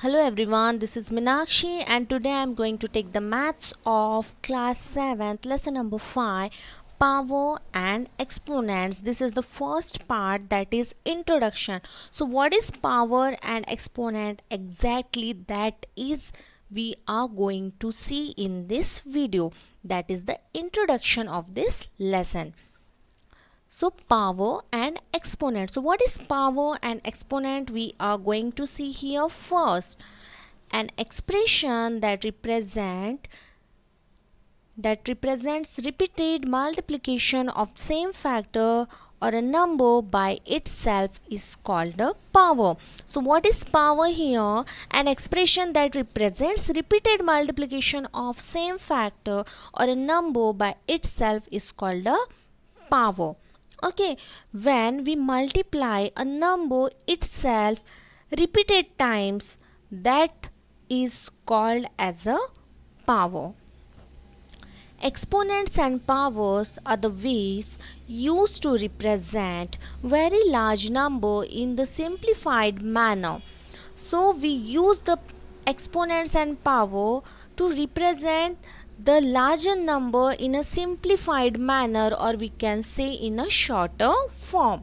Hello everyone, this is Minakshi and today I am going to take the maths of class 7th lesson number 5, power and exponents. This is the first part, that is introduction. So what is power and exponent exactly? That is we are going to see in this video. That is the introduction of this lesson. So power and exponent. So what is power and exponent? We are going to see here first. An expression that represents repeated multiplication of same factor or a number by itself is called a power. So what is power here? An expression that represents repeated multiplication of same factor or a number by itself is called a power. Okay, when we multiply a number itself repeated times, that is called as a power. Exponents and powers are the ways used to represent very large number in the simplified manner. So we use the exponents and power to represent the larger number in a simplified manner, or we can say in a shorter form.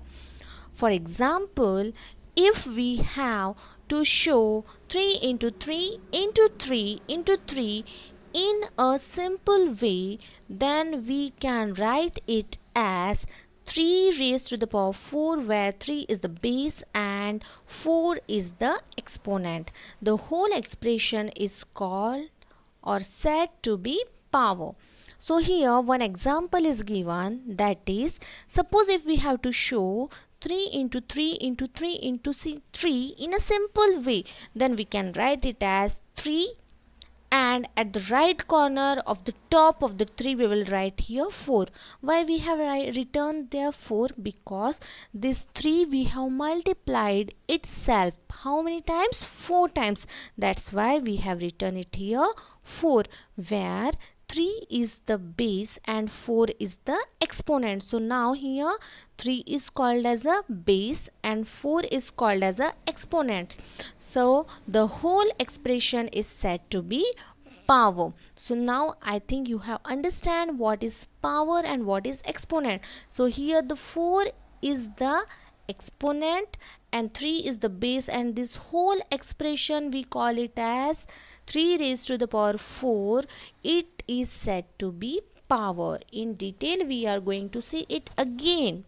For example, if we have to show 3 into 3 into 3 into 3 in a simple way, then we can write it as 3 raised to the power 4, where 3 is the base and 4 is the exponent. The whole expression is called or said to be power. So here one example is given, that is, suppose if we have to show 3 into 3 into 3 into 3 in a simple way, then we can write it as 3, and at the right corner of the top of the 3 we will write here 4. Why we have written there 4? Because this 3 we have multiplied itself how many times? 4 times. That's why we have written it here 4, where 3 is the base and 4 is the exponent. So now here 3 is called as a base and 4 is called as a exponent. So the whole expression is said to be power. So now I think you have understand what is power and what is exponent. So here the 4 is the exponent and 3 is the base, and this whole expression we call it as 3 raised to the power 4. It is said to be power. In detail we are going to see it again.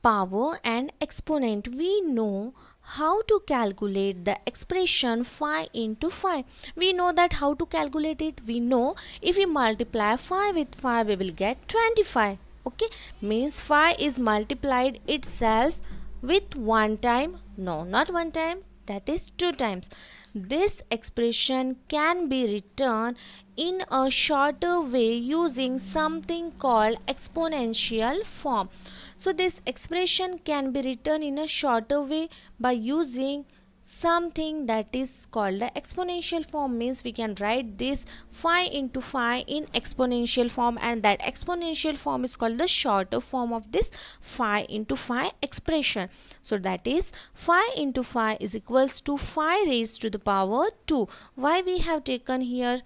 Power and exponent. We know how to calculate the expression 5 into 5. We know that how to calculate it. We know if we multiply 5 with 5 we will get 25. Okay, means 5 is multiplied itself with one time. No, not one time, that is 2 times. This expression can be written in a shorter way using something called exponential form. So this expression can be written in a shorter way by using something that is called the exponential form. Means we can write this 5 into 5 in exponential form, and that exponential form is called the shorter form of this 5 into 5 expression. So that is 5 into 5 is equals to 5 raised to the power 2. Why we have taken here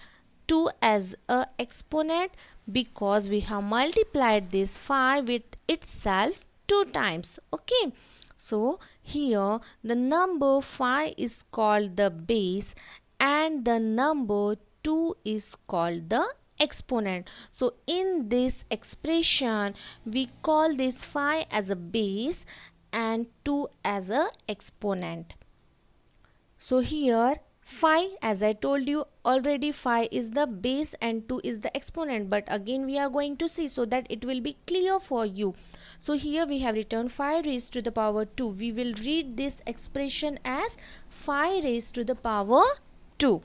2 as a exponent? Because we have multiplied this 5 with itself 2 times. Okay, so here the number 5 is called the base and the number 2 is called the exponent. So in this expression we call this 5 as a base and 2 as a exponent. So here 5, as I told you already, 5 is the base and 2 is the exponent, but again we are going to see so that it will be clear for you. So here we have written 5 raised to the power 2. We will read this expression as 5 raised to the power 2,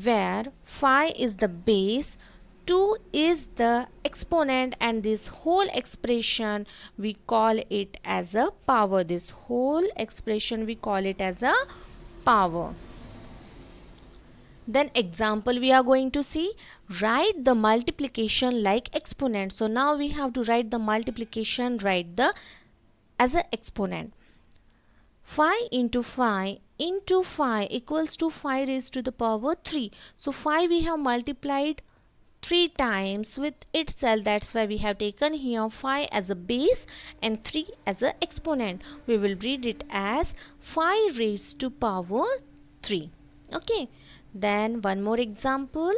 where 5 is the base, 2 is the exponent, and this whole expression we call it as a power. This whole expression we call it as a power. Then example we are going to see. Write the multiplication like exponent. So now we have to write the multiplication as an exponent. 5 into 5 into 5 equals to 5 raised to the power 3. So 5 we have multiplied 3 times with itself. That's why we have taken here 5 as a base and 3 as a exponent. We will read it as 5 raised to power 3. Okay. Then one more example.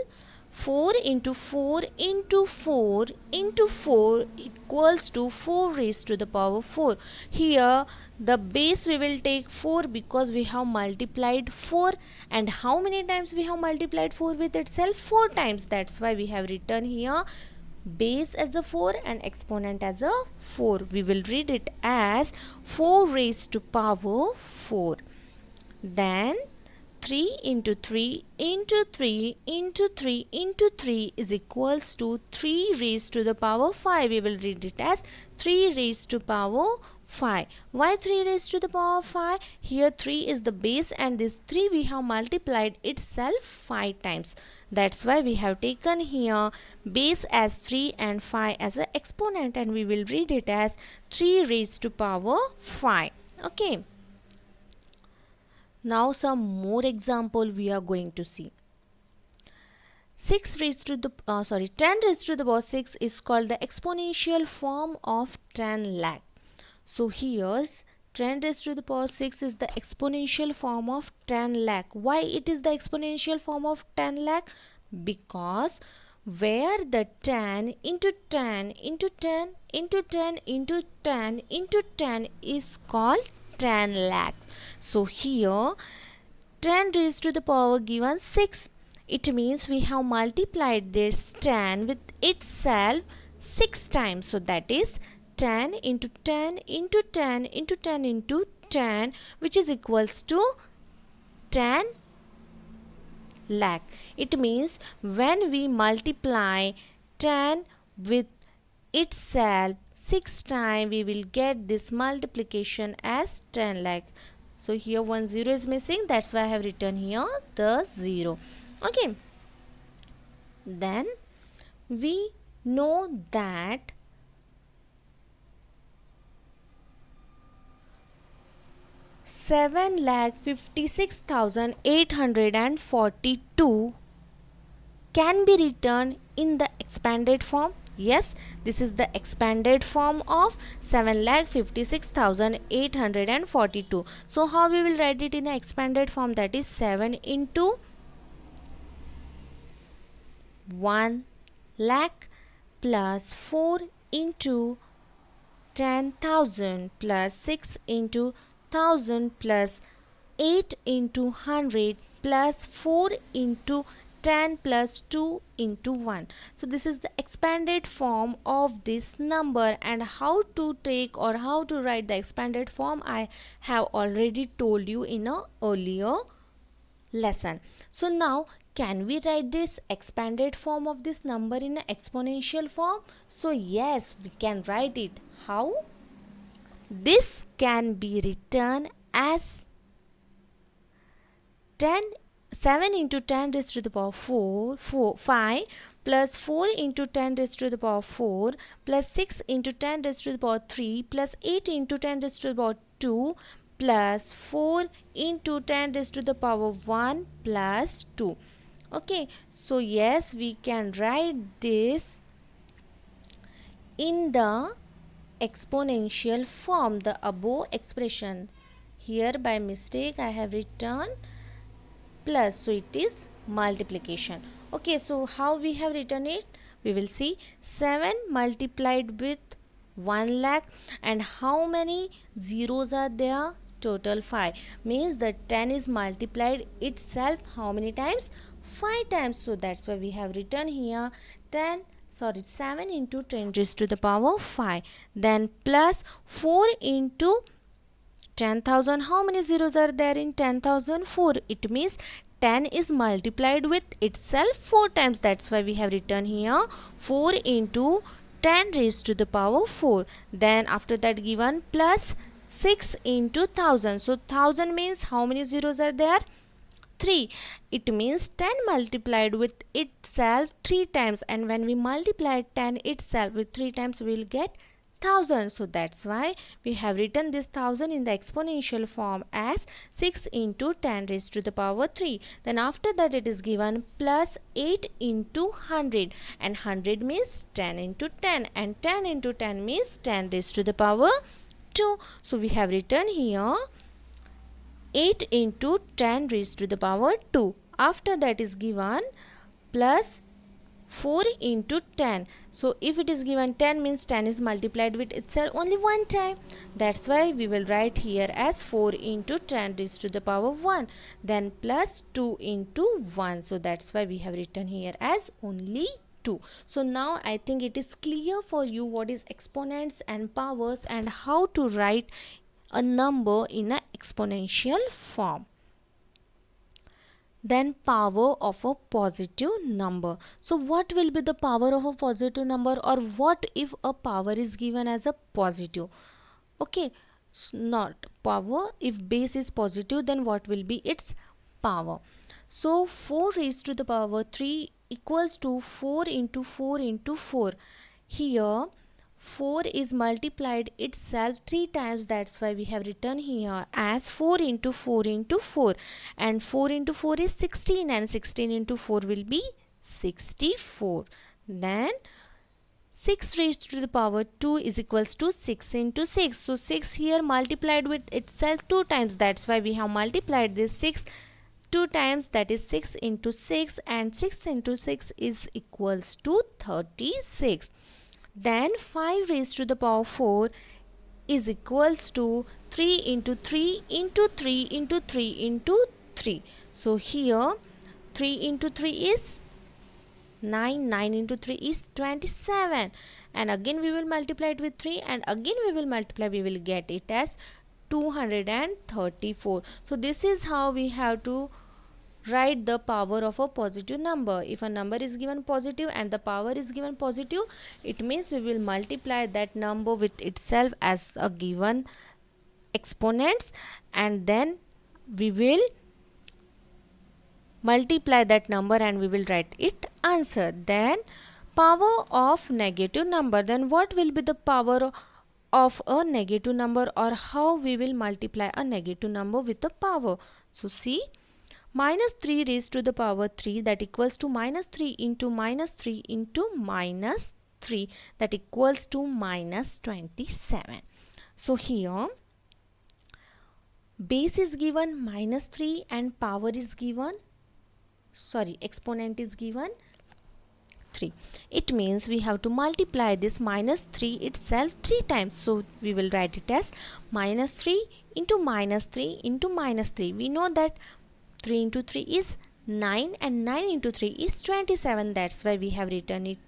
4 into 4 into 4 into 4 equals to 4 raised to the power 4. Here the base we will take 4 because we have multiplied 4, and how many times we have multiplied 4 with itself? 4 times. That's why we have written here base as a 4 and exponent as a 4. We will read it as 4 raised to power 4. Then 3 into 3 into 3 into 3 into 3 is equals to 3 raised to the power 5. We will read it as 3 raised to power 5. Why 3 raised to the power 5? Here 3 is the base and this 3 we have multiplied itself 5 times. That's why we have taken here base as 3 and 5 as an exponent, and we will read it as 3 raised to power 5. Okay. Now some more example we are going to see. 10 raised to the power 6 is called the exponential form of 10 lakh. So here's 10 raised to the power 6 is the exponential form of 10 lakh. Why it is the exponential form of 10 lakh? Because where the 10 into 10 into 10 into 10 into 10 into 10 is called 10 lakh. So here 10 raised to the power given 6. It means we have multiplied this 10 with itself 6 times. So that is 10 into 10 into 10 into 10 into 10, which is equals to 10 lakh. It means when we multiply 10 with itself 6 times, we will get this multiplication as 10 lakh. So here 1 0 is missing. That's why I have written here the 0. Okay. Then we know that 7,56,842 can be written in the expanded form. Yes, this is the expanded form of 7,56,842. So how we will write it in an expanded form? That is 7 into 1 lakh plus 4 into 10,000 plus 6 into 1,000 plus 8 into 100 plus 4 into 10 plus 2 into 1. So this is the expanded form of this number, and how to take or how to write the expanded form I have already told you in a earlier lesson. So now can we write this expanded form of this number in an exponential form? So yes, we can write it. How? This can be written as 7 into 10 raised to the power 5 plus 4 into 10 raised to the power 4 plus 6 into 10 raised to the power 3 plus 8 into 10 raised to the power 2 plus 4 into 10 raised to the power 1 plus 2. Okay, so yes, we can write this in the exponential form, the above expression. Here by mistake I have written plus, so it is multiplication. Okay, so how we have written it? We will see 7 multiplied with 1 lakh, and how many zeros are there? Total 5. Means the 10 is multiplied itself how many times? 5 times. So that's why we have written here 7 into 10 raised to the power 5. Then plus 4 into 10,000. How many zeros are there in 10,000? 4. It means 10 is multiplied with itself 4 times. That's why we have written here 4 into 10 raised to the power 4. Then after that given plus 6 into 1,000. So 1,000 means how many zeros are there? 3. It means 10 multiplied with itself 3 times, and when we multiply 10 itself with 3 times we will get 1000. So that's why we have written this 1000 in the exponential form as 6 into 10 raised to the power 3. Then after that it is given plus 8 into 100, and 100 means 10 into 10, and 10 into 10 means 10 raised to the power 2. So we have written here 8 into 10 raised to the power 2. After that is given plus 4 into 10. So if it is given 10 means 10 is multiplied with itself only one time. That's why we will write here as 4 into 10 raised to the power 1. Then plus 2 into 1. So that's why we have written here as only 2. So now I think it is clear for you what is exponents and powers and how to write a number in an exponential form. Then power of a positive number. So what will be the power of a positive number, or what if a power is given as a positive? Okay, not power. If base is positive, then what will be its power? So 4 raised to the power 3 equals to 4 into 4 into 4. Here 4 is multiplied itself 3 times. That's why we have written here as 4 into 4 into 4. And 4 into 4 is 16, and 16 into 4 will be 64. Then 6 raised to the power 2 is equals to 6 into 6. So 6 here multiplied with itself 2 times. That's why we have multiplied this 6 2 times, that is 6 into 6, and 6 into 6 is equals to 36. Then 5 raised to the power 4 is equals to 3 into 3 into 3 into 3 into 3. So here 3 into 3 is 9, 9 into 3 is 27, and again we will multiply it with 3, and again we will multiply, we will get it as 234. So this is how we have to write the power of a positive number. If a number is given positive and the power is given positive, it means we will multiply that number with itself as a given exponents, and then we will multiply that number and we will write it answer. Then power of negative number. Then what will be the power of a negative number, or how we will multiply a negative number with the power? So see, minus 3 raised to the power 3, that equals to minus 3 into minus 3 into minus 3, that equals to minus 27. So here base is given minus 3 and power is given, exponent is given 3. It means we have to multiply this minus 3 itself 3 times. So we will write it as minus 3 into minus 3 into minus 3. We know that 3 into 3 is 9, and 9 into 3 is 27. That's why we have written it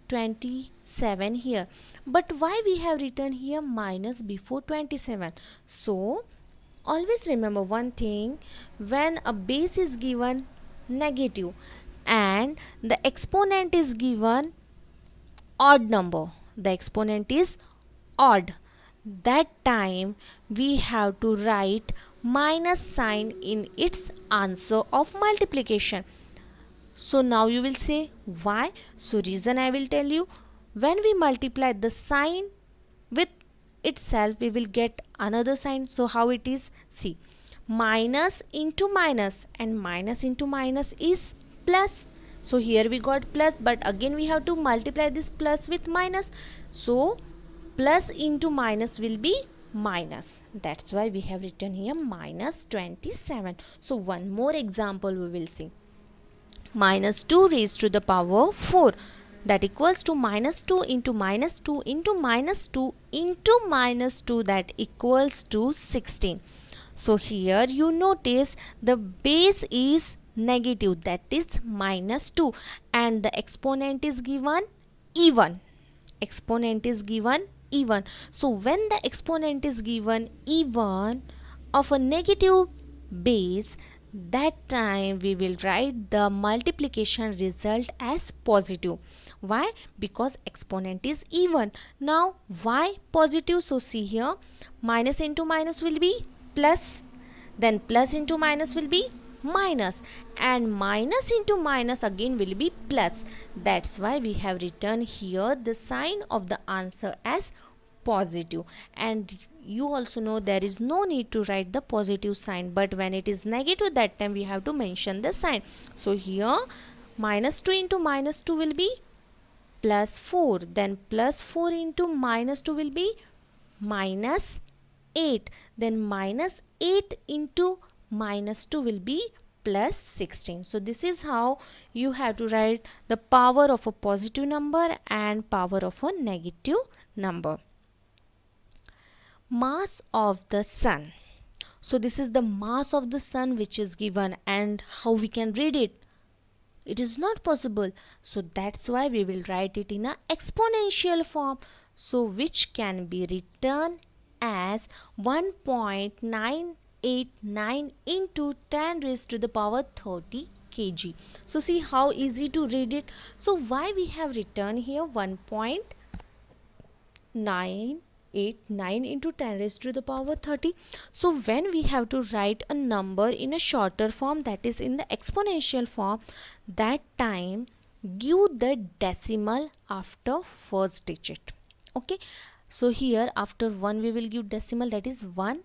27 here. But why we have written here minus before 27? So always remember one thing, when a base is given negative and the exponent is given odd number, the exponent is odd, that time we have to write minus sign in its answer of multiplication. So now you will say why? So reason I will tell you. When we multiply the sign with itself, we will get another sign. So how it is? See, minus into minus, and minus into minus is plus. So here we got plus, but again we have to multiply this plus with minus. So plus into minus will be minus. That's why we have written here minus 27. So one more example we will see. Minus 2 raised to the power 4, that equals to minus 2 into minus 2 into minus 2 into minus 2, that equals to 16. So here you notice the base is negative, that is minus 2, and the exponent is given even. Exponent is given even. So when the exponent is given even of a negative base, that time we will write the multiplication result as positive. Why? Because exponent is even. Now why positive? So see here, minus into minus will be plus, then plus into minus will be minus, and minus into minus again will be plus. That's why we have written here the sign of the answer as positive. And you also know there is no need to write the positive sign, but when it is negative, that time we have to mention the sign. So here minus 2 into minus 2 will be plus 4, then plus 4 into minus 2 will be minus 8, then minus 8 into minus 2 will be plus 16. So this is how you have to write the power of a positive number and power of a negative number. Mass of the sun. So this is the mass of the sun which is given, and how we can read it? It is not possible. So that's why we will write it in a exponential form. So which can be written as 1.989 into 10 raised to the power 30 kg. So see how easy to read it. So why we have written here 1.989 into 10 raised to the power 30. So when we have to write a number in a shorter form, that is in the exponential form, that time give the decimal after first digit. Okay, so here after 1 we will give decimal, that is 1,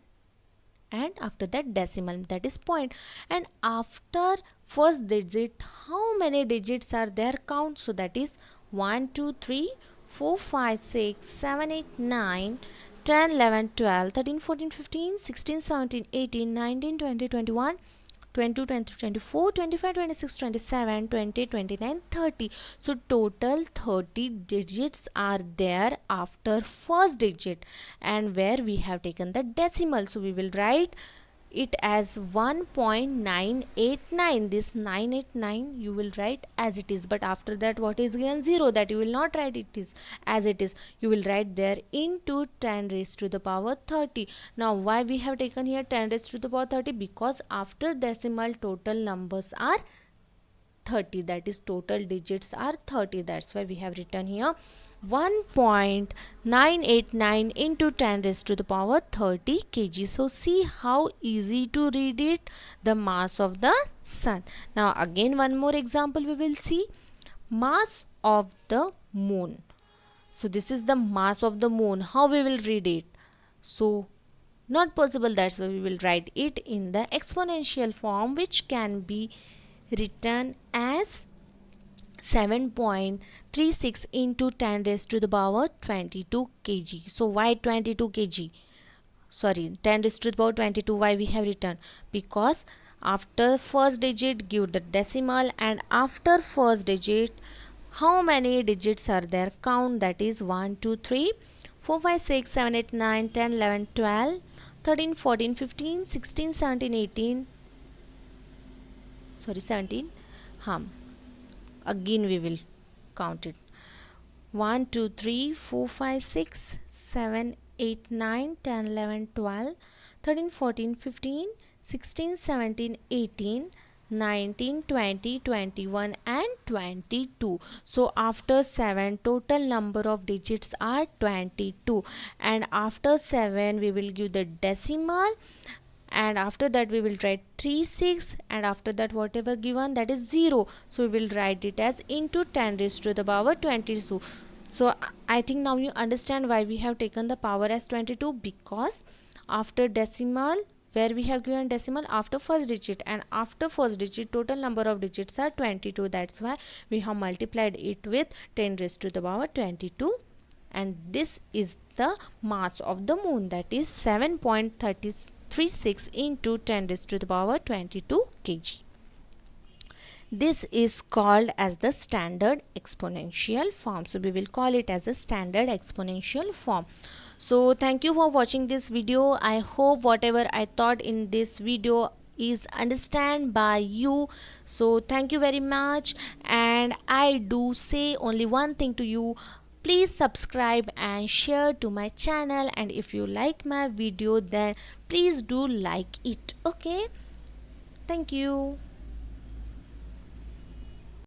and after that decimal, that is point. And after first digit, how many digits are there? Count. So that is 1 2 3 4 5 6 7 8 9 10 11 12 13 14 15 16 17 18 19 20 21 22 23 24 25 26 27 20 29 30. So total 30 digits are there after first digit, and where we have taken the decimal, so we will write it as 1.989. This 989 you will write as it is, but after that what is given? 0. That you will not write it is as it is, you will write there into 10 raised to the power 30. Now why we have taken here 10 raised to the power 30? Because after decimal total numbers are 30, that is total digits are 30. That's why we have written here 1.989 into 10 raised to the power 30 kg. So see how easy to read it, the mass of the sun. Now again one more example we will see. Mass of the moon. So this is the mass of the moon. How we will read it? So not possible, that's why we will write it in the exponential form, which can be written as 7.36 into 10 raised to the power 22 kg. So why 22 kg? Sorry, 10 raised to the power 22. Why we have written? Because after first digit give the decimal, and after first digit how many digits are there? Count. That is 1 2 3 4 5 6 7 8 9 10 11 12 13 14 15 16 17 18. Sorry, 17. Again we will count it. 1 2 3 4 5 6 7 8 9 10 11 12 13 14 15 16 17 18 19 20 21 and 22. So after 7 total number of digits are 22, and after 7 we will give the decimal, and after that we will write 36, and after that whatever given, that is 0. So we will write it as into 10 raised to the power 22. So I think now you understand why we have taken the power as 22, because after decimal, where we have given decimal after first digit, and after first digit total number of digits are 22. That's why we have multiplied it with 10 raised to the power 22, and this is the mass of the moon, that is 7.36 into 10 raised to the power 22 kg. This is called as the standard exponential form. So we will call it as a standard exponential form. So thank you for watching this video. I hope whatever I taught in this video is understand by you. So thank you very much, and I do say only one thing to you: please subscribe and share to my channel, and if you like my video then please do like it. Okay, thank you.